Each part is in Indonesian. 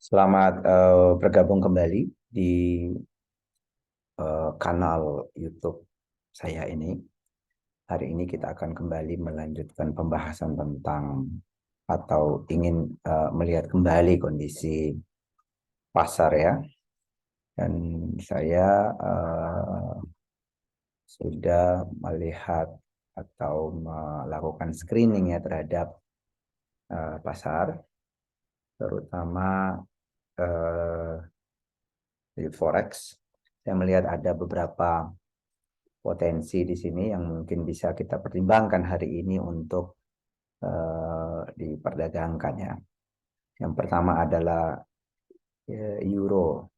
Selamat bergabung kembali di kanal YouTube saya ini. Hari ini kita akan kembali melanjutkan pembahasan tentang atau ingin melihat kembali kondisi pasar ya. Dan saya sudah melihat atau melakukan screening ya terhadap pasar, terutama di forex. Saya melihat ada beberapa potensi di sini yang mungkin bisa kita pertimbangkan hari ini untuk diperdagangkan ya. Yang pertama adalah Euro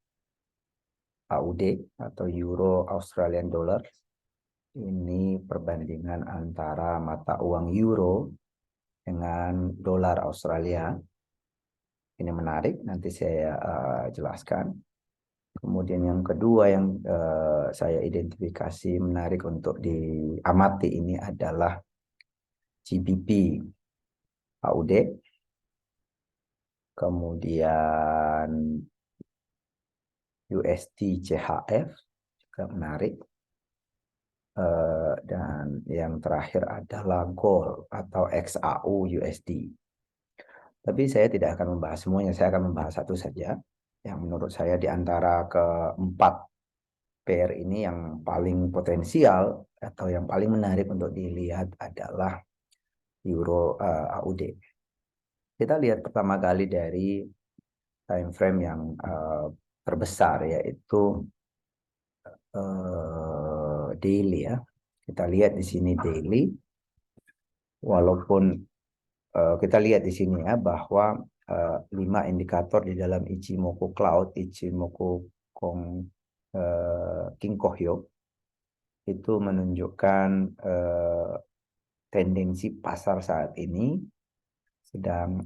AUD atau Euro Australian Dollar. Ini perbandingan antara mata uang Euro dengan dolar Australia. Ini menarik, nanti saya jelaskan. Kemudian yang kedua yang saya identifikasi menarik untuk diamati ini adalah GBP AUD, kemudian USD CHF juga menarik, dan yang terakhir adalah gold atau XAU USD. Tapi saya tidak akan membahas semuanya, saya akan membahas satu saja yang menurut saya di antara keempat pair ini yang paling potensial atau yang paling menarik untuk dilihat adalah Euro AUD. Kita lihat pertama kali dari time frame yang terbesar, yaitu daily ya. Kita lihat di sini daily, walaupun kita lihat di sini ya bahwa 5 indikator di dalam Ichimoku Cloud, Ichimoku Kinko-hyo itu menunjukkan tendensi pasar saat ini sedang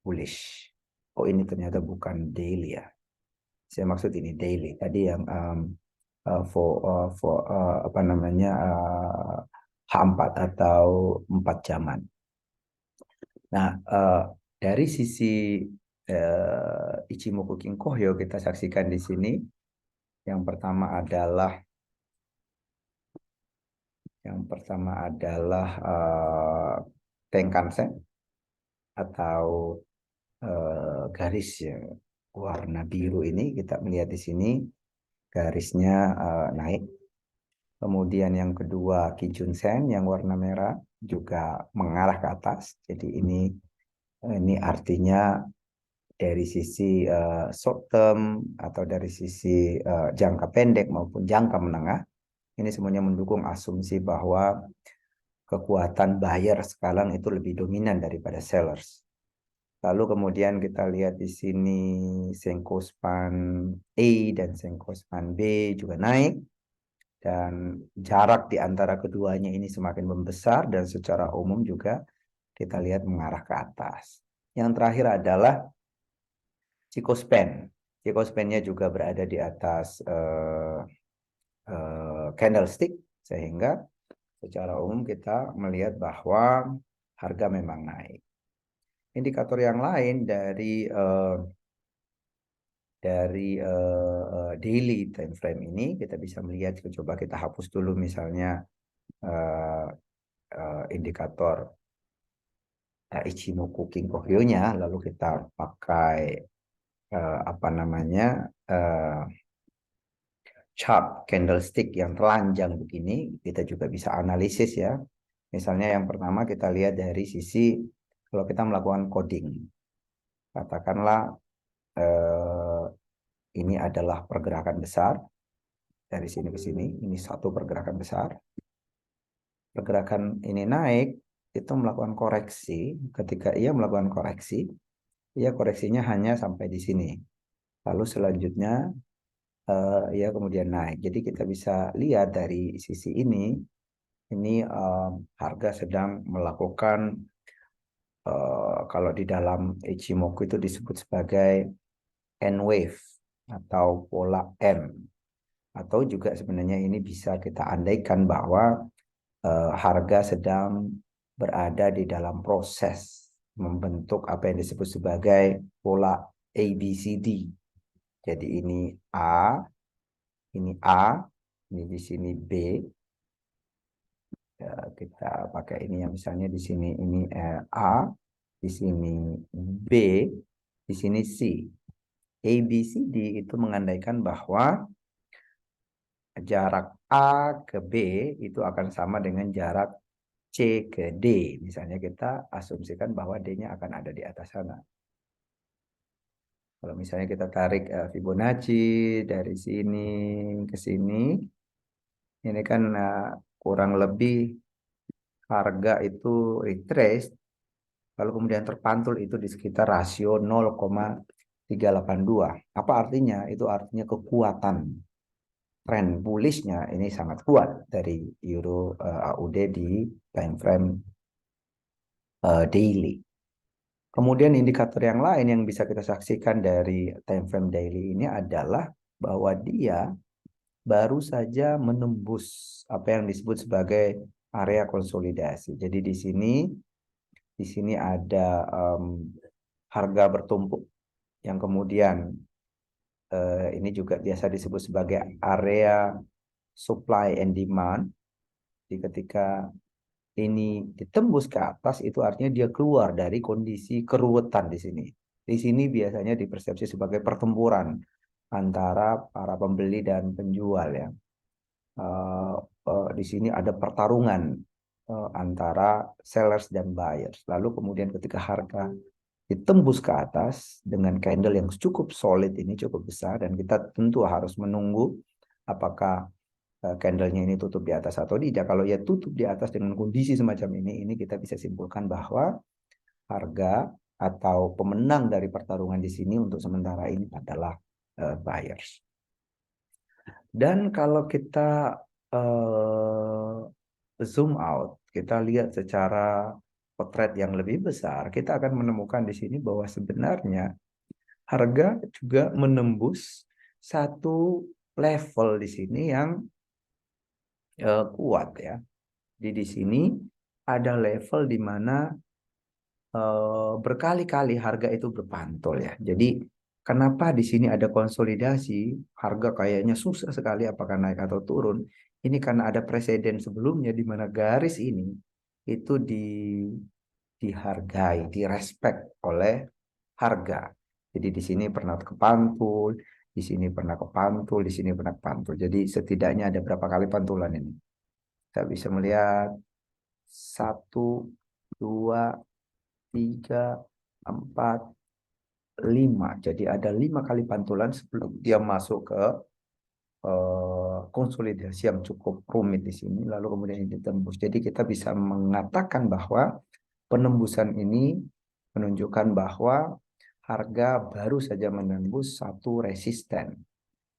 bullish. Oh, ini ternyata bukan daily ya. Saya maksud ini daily. Tadi yang apa namanya H4 atau 4 jaman. Nah, dari sisi Ichimoku Kinko-hyo kita saksikan di sini. Yang pertama adalah Tenkan-sen atau garis ya, warna biru ini kita melihat di sini garisnya naik. Kemudian yang kedua Kijun-sen yang warna merah juga mengarah ke atas. Jadi ini artinya dari sisi short term atau dari sisi jangka pendek maupun jangka menengah, ini semuanya mendukung asumsi bahwa kekuatan buyer sekarang itu lebih dominan daripada sellers. Lalu kemudian kita lihat di sini Senko Span A dan Senko Span B juga naik. Dan jarak di antara keduanya ini semakin membesar dan secara umum juga kita lihat mengarah ke atas. Yang terakhir adalah Chico Span. Chico Span-nya juga berada di atas candlestick, sehingga secara umum kita melihat bahwa harga memang naik. Indikator yang lain dari daily time frame ini kita bisa melihat, coba kita hapus dulu misalnya indikator Ichimoku Kinko-hyo-nya, lalu kita pakai apa namanya chart candlestick yang telanjang begini, kita juga bisa analisis ya. Misalnya yang pertama kita lihat dari sisi kalau kita melakukan coding, katakanlah ini adalah pergerakan besar dari sini ke sini, ini satu pergerakan besar. Pergerakan ini naik, itu melakukan koreksi. Ketika ia melakukan koreksi, ia koreksinya hanya sampai di sini. Lalu selanjutnya ia kemudian naik. Jadi kita bisa lihat dari sisi ini harga sedang melakukan kalau di dalam Ichimoku itu disebut sebagai N wave atau pola N. Atau juga sebenarnya ini bisa kita andaikan bahwa harga sedang berada di dalam proses membentuk apa yang disebut sebagai pola ABCD. Jadi ini A, ini di sini B. Ya, kita pakai ini yang misalnya di sini ini A, di sini B, di sini C. ABCD itu mengandaikan bahwa jarak A ke B itu akan sama dengan jarak C ke D. Misalnya kita asumsikan bahwa D-nya akan ada di atas sana. Kalau misalnya kita tarik Fibonacci dari sini ke sini, ini kan kurang lebih harga itu retrace, lalu kemudian terpantul itu di sekitar rasio 0,382. Apa artinya? Itu artinya kekuatan tren bullishnya ini sangat kuat dari euro AUD di time frame daily. Kemudian indikator yang lain yang bisa kita saksikan dari time frame daily ini adalah bahwa dia baru saja menembus apa yang disebut sebagai area konsolidasi. Jadi di sini ada harga bertumpuk yang kemudian ini juga biasa disebut sebagai area supply and demand. Jadi ketika ini ditembus ke atas, itu artinya dia keluar dari kondisi keruwetan di sini. Di sini biasanya dipersepsi sebagai pertempuran antara para pembeli dan penjual ya. Di sini ada pertarungan antara sellers dan buyers. Lalu kemudian ketika harga ditembus ke atas dengan candle yang cukup solid ini, cukup besar, dan kita tentu harus menunggu apakah candlenya ini tutup di atas atau tidak. Kalau ya tutup di atas dengan kondisi semacam ini kita bisa simpulkan bahwa harga atau pemenang dari pertarungan di sini untuk sementara ini adalah buyers. Dan kalau kita zoom out, kita lihat secara potret yang lebih besar, kita akan menemukan di sini bahwa sebenarnya harga juga menembus satu level di sini yang kuat ya. Jadi di sini ada level di mana berkali-kali harga itu berpantul ya. Jadi kenapa di sini ada konsolidasi, harga kayaknya susah sekali apakah naik atau turun. Ini karena ada presiden sebelumnya di mana garis ini itu dihargai, direspek oleh harga. Jadi di sini pernah kepantul, di sini pernah kepantul, di sini pernah kepantul. Jadi setidaknya ada berapa kali pantulan ini? Kita bisa melihat 1, 2, 3, 4, 5. Jadi ada 5 kali pantulan sebelum dia masuk ke konsolidasi yang cukup rumit di sini. Lalu kemudian ditembus. Jadi kita bisa mengatakan bahwa penembusan ini menunjukkan bahwa harga baru saja menembus satu resisten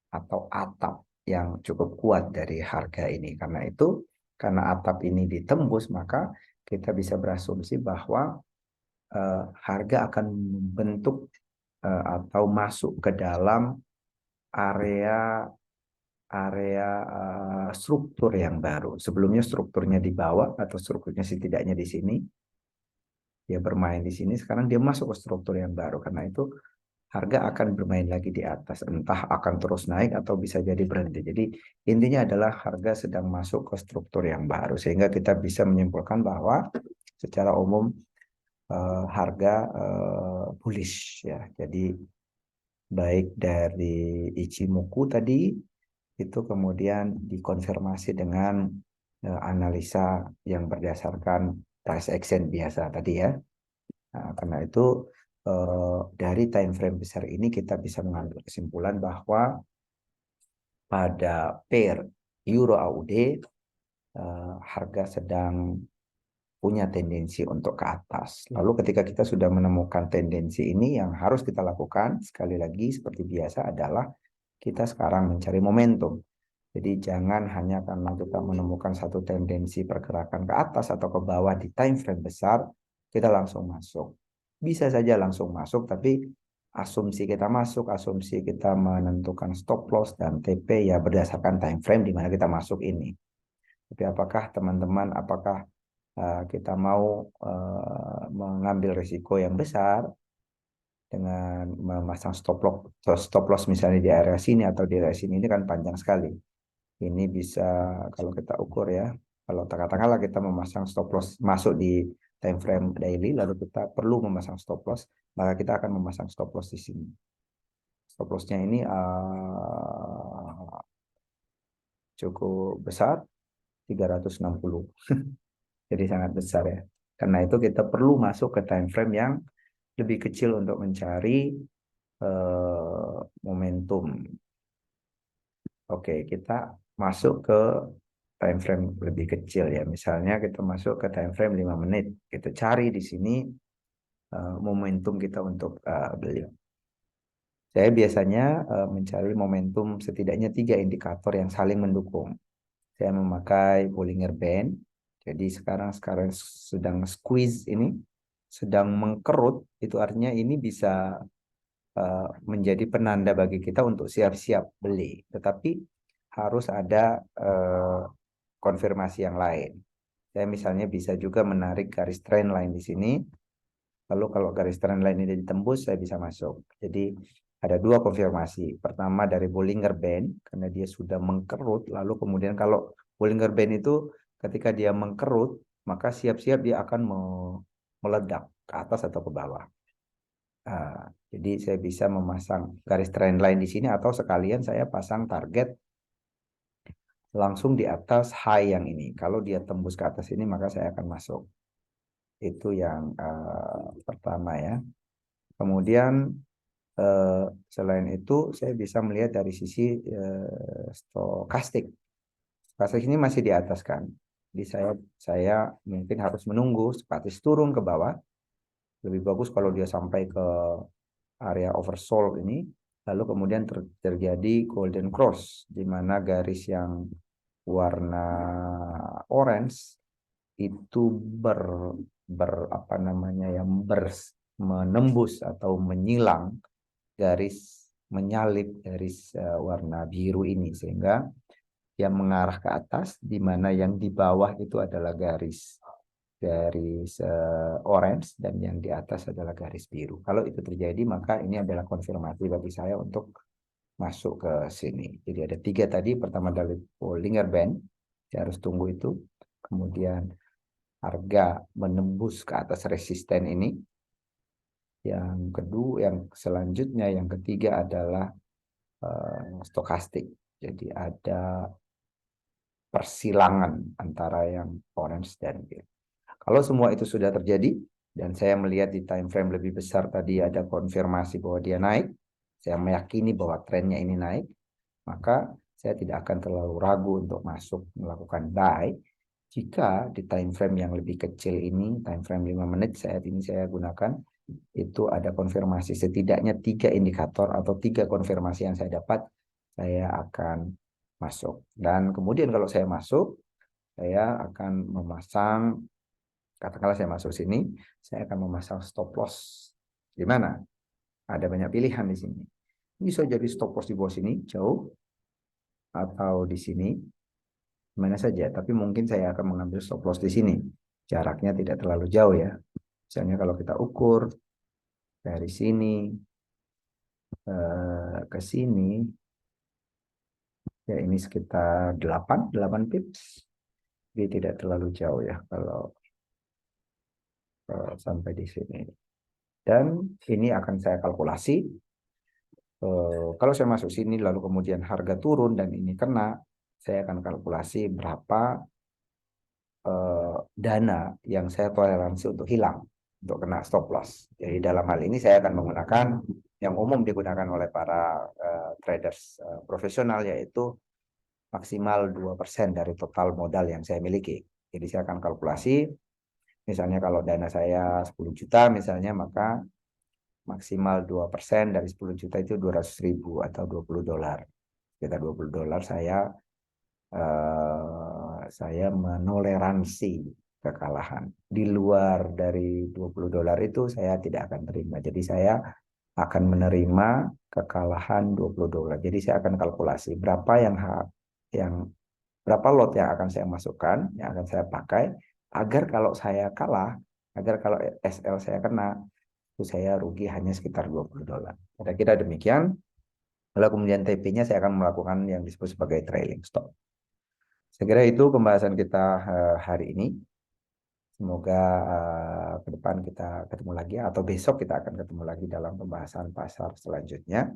atau atap yang cukup kuat dari harga ini. Karena itu, karena atap ini ditembus, maka kita bisa berasumsi bahwa harga akan membentuk atau masuk ke dalam area struktur yang baru. Sebelumnya strukturnya di bawah atau strukturnya setidaknya di sini. Dia bermain di sini, sekarang dia masuk ke struktur yang baru. Karena itu harga akan bermain lagi di atas. Entah akan terus naik atau bisa jadi berhenti. Jadi intinya adalah harga sedang masuk ke struktur yang baru. Sehingga kita bisa menyimpulkan bahwa secara umum harga bullish ya. Jadi baik dari Ichimoku tadi itu kemudian dikonfirmasi dengan analisa yang berdasarkan price action biasa tadi ya. Nah, karena itu dari time frame besar ini kita bisa mengambil kesimpulan bahwa pada pair Euro AUD harga sedang punya tendensi untuk ke atas. Lalu ketika kita sudah menemukan tendensi ini, yang harus kita lakukan sekali lagi seperti biasa adalah kita sekarang mencari momentum. Jadi jangan hanya karena kita menemukan satu tendensi pergerakan ke atas atau ke bawah di time frame besar, kita langsung masuk. Bisa saja langsung masuk, tapi asumsi kita masuk, asumsi kita menentukan stop loss dan TP ya berdasarkan time frame di mana kita masuk ini. Tapi apakah teman-teman, apakah kita mau mengambil risiko yang besar dengan memasang stop loss misalnya di area sini atau di area sini, ini kan panjang sekali. Ini bisa kalau kita ukur ya, kalau katakanlah kita memasang stop loss masuk di time frame daily, lalu kita perlu memasang stop loss, maka kita akan memasang stop loss di sini. Stop lossnya ini cukup besar, 360. Jadi sangat besar ya. Karena itu kita perlu masuk ke time frame yang lebih kecil untuk mencari momentum. Oke, kita masuk ke time frame lebih kecil ya. Misalnya kita masuk ke time frame 5 menit. Kita cari di sini momentum kita untuk beli. Saya biasanya mencari momentum setidaknya 3 indikator yang saling mendukung. Saya memakai Bollinger Band. Jadi sekarang sedang squeeze ini, sedang mengkerut. Itu artinya ini bisa menjadi penanda bagi kita untuk siap-siap beli. Tetapi harus ada konfirmasi yang lain. Saya misalnya bisa juga menarik garis trend line di sini. Lalu kalau garis trend line ini ditembus, saya bisa masuk. Jadi ada 2 konfirmasi. Pertama dari Bollinger Band, karena dia sudah mengkerut. Lalu kemudian kalau Bollinger Band itu ketika dia mengkerut, maka siap-siap dia akan meledak ke atas atau ke bawah. Nah, jadi saya bisa memasang garis trend line di sini atau sekalian saya pasang target langsung di atas high yang ini. Kalau dia tembus ke atas ini maka saya akan masuk. Itu yang pertama ya. Kemudian selain itu saya bisa melihat dari sisi stokastik. Stokastik ini masih di atas kan. Jadi saya mungkin harus menunggu stokastik turun ke bawah. Lebih bagus kalau dia sampai ke area oversold ini, lalu kemudian terjadi golden cross, di mana garis yang warna orange itu apa namanya ya, menembus atau menyilang garis, menyalip garis warna biru ini, sehingga yang mengarah ke atas, di mana yang di bawah itu adalah garis orange dan yang di atas adalah garis biru. Kalau itu terjadi, maka ini adalah konfirmasi bagi saya untuk masuk ke sini. Jadi ada 3 tadi. Pertama dari Bollinger Band, saya harus tunggu itu. Kemudian harga menembus ke atas resisten ini. Yang kedua, yang selanjutnya, yang ketiga adalah stokastik. Jadi ada persilangan antara yang orange dan biru. Kalau semua itu sudah terjadi, dan saya melihat di time frame lebih besar tadi ada konfirmasi bahwa dia naik, saya meyakini bahwa trennya ini naik, maka saya tidak akan terlalu ragu untuk masuk melakukan buy. Jika di time frame yang lebih kecil ini, time frame 5 menit saat ini saya gunakan, itu ada konfirmasi setidaknya 3 indikator atau 3 konfirmasi yang saya dapat, saya akan masuk. Dan kemudian kalau saya masuk, saya akan memasang, katakanlah saya masuk sini, saya akan memasang stop loss. Di mana? Ada banyak pilihan di sini. Bisa jadi stop loss di bawah sini, jauh, atau di sini, mana saja. Tapi mungkin saya akan mengambil stop loss di sini. Jaraknya tidak terlalu jauh ya. Misalnya kalau kita ukur dari sini ke sini, ya ini sekitar 8 pips. Jadi tidak terlalu jauh ya kalau sampai di sini. Dan ini akan saya kalkulasi. Kalau saya masuk sini lalu kemudian harga turun dan ini kena, saya akan kalkulasi berapa dana yang saya toleransi untuk hilang, untuk kena stop loss. Jadi dalam hal ini saya akan menggunakan yang umum digunakan oleh para traders profesional, yaitu maksimal 2% dari total modal yang saya miliki. Jadi saya akan kalkulasi, misalnya kalau dana saya 10 juta misalnya, maka maksimal 2% dari 10 juta itu 200.000 atau $20. Sekitar $20 saya menoleransi kekalahan. Di luar dari $20 itu saya tidak akan terima. Jadi saya akan menerima kekalahan $20. Jadi saya akan kalkulasi berapa berapa lot yang akan saya masukkan, yang akan saya pakai, agar kalau saya kalah, Agar kalau SL saya kena, itu saya rugi hanya sekitar $20. Kira-kira demikian. Lalu kemudian TP-nya saya akan melakukan yang disebut sebagai trailing stop. Saya kira itu pembahasan kita hari ini. Semoga ke depan kita ketemu lagi atau besok kita akan ketemu lagi dalam pembahasan pasar selanjutnya.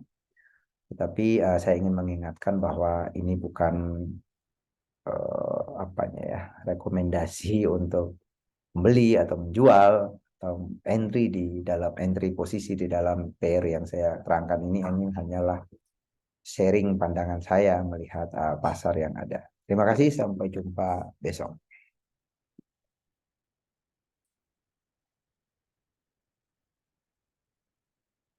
Tetapi saya ingin mengingatkan bahwa ini bukan apanya ya, rekomendasi untuk membeli atau menjual atau entry posisi di dalam pair yang saya terangkan ini hanyalah sharing pandangan saya melihat pasar yang ada. Terima kasih, sampai jumpa besok.